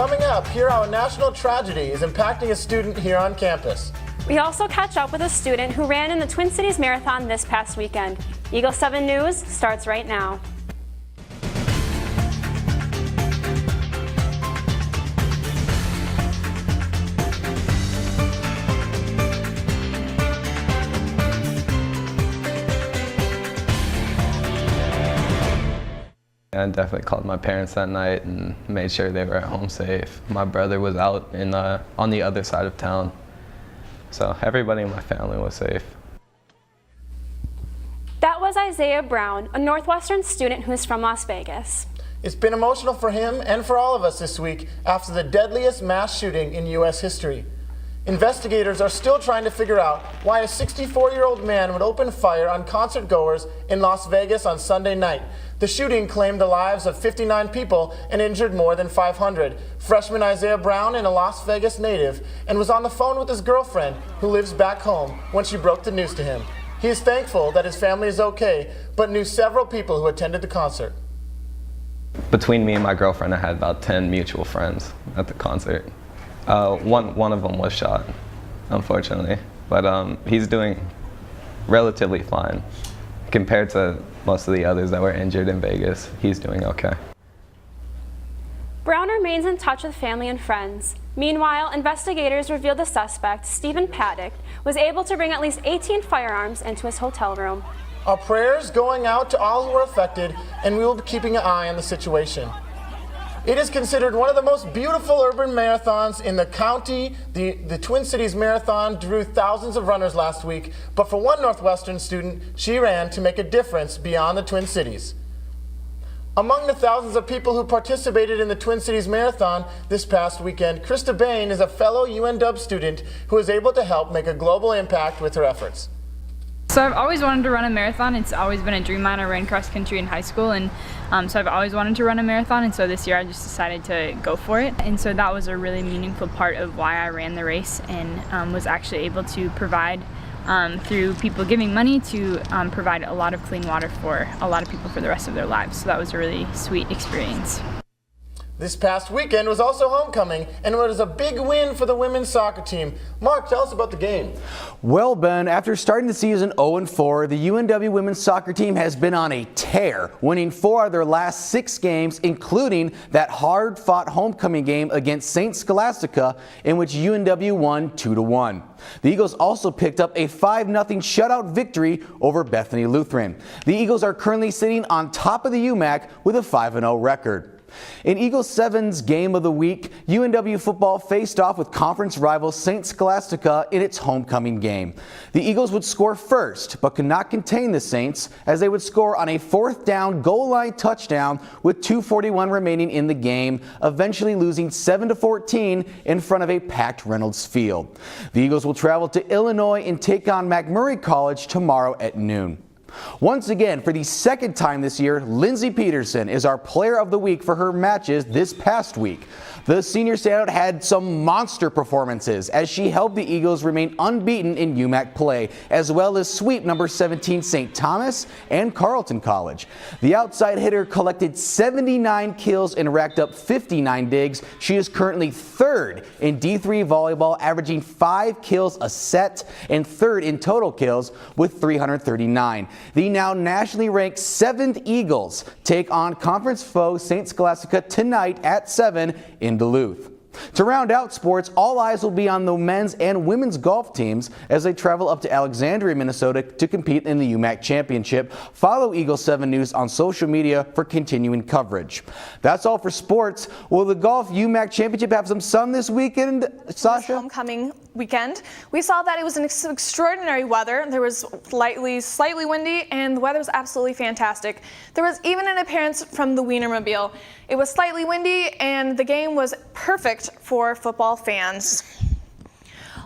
Coming up, hear how a national tragedy is impacting a student here on campus. We also catch up with a student who ran in the Twin Cities Marathon this past weekend. Eagle 7 News starts right now. I definitely called my parents that night and made sure they were at home safe. My brother was out on the other side of town, so everybody in my family was safe. That was Isaiah Brown, a Northwestern student who is from Las Vegas. It's been emotional for him and for all of us this week after the deadliest mass shooting in U.S. history. Investigators are still trying to figure out why a 64-year-old man would open fire on concert goers in Las Vegas on Sunday night. The shooting claimed the lives of 59 people and injured more than 500. Freshman Isaiah Brown is a Las Vegas native and was on the phone with his girlfriend, who lives back home, when she broke the news to him. He is thankful that his family is okay, but knew several people who attended the concert. Between me and my girlfriend, I had about 10 mutual friends at the concert. One of them was shot, unfortunately, but he's doing relatively fine. Compared to most of the others that were injured in Vegas, he's doing okay. Brown remains in touch with family and friends. Meanwhile, investigators revealed the suspect, Tyler Patten, was able to bring at least 18 firearms into his hotel room. Our prayers going out to all who were affected, and we will be keeping an eye on the situation. It is considered one of the most beautiful urban marathons in the county. The Twin Cities Marathon drew thousands of runners last week, but for one Northwestern student, she ran to make a difference beyond the Twin Cities. Among the thousands of people who participated in the Twin Cities Marathon this past weekend, Krista Bain is a fellow UNW student who is able to help make a global impact with her efforts. So I've always wanted to run a marathon. It's always been a dream of mine. I ran cross country in high school, and so I've always wanted to run a marathon, and so this year I just decided to go for it. And so that was a really meaningful part of why I ran the race, and was actually able to provide, through people giving money, to provide a lot of clean water for a lot of people for the rest of their lives. So that was a really sweet experience. This past weekend was also homecoming, and it was a big win for the women's soccer team. Mark, tell us about the game. Well, Ben, after starting the season 0-4, the UNW women's soccer team has been on a tear, winning 4 of their last 6 games, including that hard-fought homecoming game against St. Scholastica, in which UNW won 2-1. The Eagles also picked up a 5-0 shutout victory over Bethany Lutheran. The Eagles are currently sitting on top of the UMAC with a 5-0 record. In Eagle 7's game of the week, UNW football faced off with conference rival St. Scholastica in its homecoming game. The Eagles would score first, but could not contain the Saints, as they would score on a 4th down goal line touchdown with 2:41 remaining in the game, eventually losing 7-14 in front of a packed Reynolds Field. The Eagles will travel to Illinois and take on McMurray College tomorrow at noon. Once again, for the second time this year, Lindsey Peterson is our player of the week for her matches this past week. The senior standout had some monster performances as she helped the Eagles remain unbeaten in UMAC play, as well as sweep number 17 St. Thomas and Carleton College. The outside hitter collected 79 kills and racked up 59 digs. She is currently 3rd in D3 volleyball, averaging 5 kills a set, and 3rd in total kills with 339. The now nationally ranked 7th Eagles take on conference foe St. Scholastica tonight at 7 in Duluth. To round out sports, all eyes will be on the men's and women's golf teams as they travel up to Alexandria, Minnesota to compete in the UMAC Championship. Follow Eagle 7 News on social media for continuing coverage. That's all for sports. Will the Golf UMAC Championship have some sun this weekend, Sasha? Homecoming weekend. We saw that it was an extraordinary weather. There was slightly windy, and the weather was absolutely fantastic. There was even an appearance from the Wienermobile. It was slightly windy, and the game was perfect for football fans.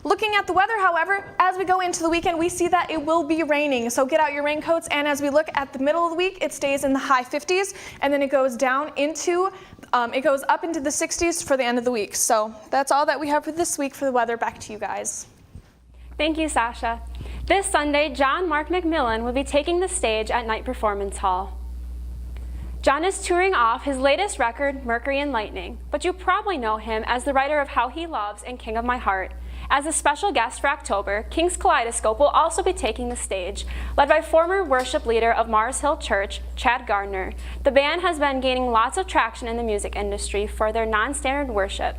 Looking at the weather, however, as we go into the weekend, we see that it will be raining. So get out your raincoats, and as we look at the middle of the week, it stays in the high 50s, and then it goes down into, it goes up into the 60s for the end of the week. So that's all that we have for this week for the weather. Back to you guys. Thank you, Sasha. This Sunday, John Mark McMillan will be taking the stage at Night Performance Hall. John is touring off his latest record, Mercury and Lightning, but you probably know him as the writer of How He Loves and King of My Heart. As a special guest for October, King's Kaleidoscope will also be taking the stage, led by former worship leader of Mars Hill Church, Chad Gardner. The band has been gaining lots of traction in the music industry for their non-standard worship.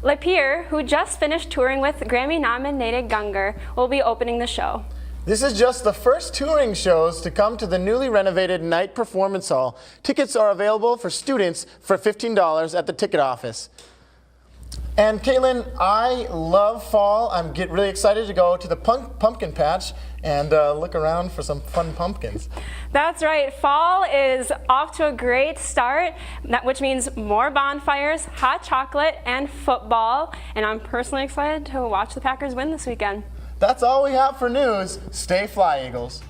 LePierre, who just finished touring with Grammy-nominated Gungor, will be opening the show. This is just the first touring shows to come to the newly renovated Night Performance Hall. Tickets are available for students for $15 at the ticket office. And Kaitlyn, I love fall. I'm really excited to go to the pumpkin patch and look around for some fun pumpkins. That's right. Fall is off to a great start, which means more bonfires, hot chocolate, and football. And I'm personally excited to watch the Packers win this weekend. That's all we have for news. Stay fly, Eagles.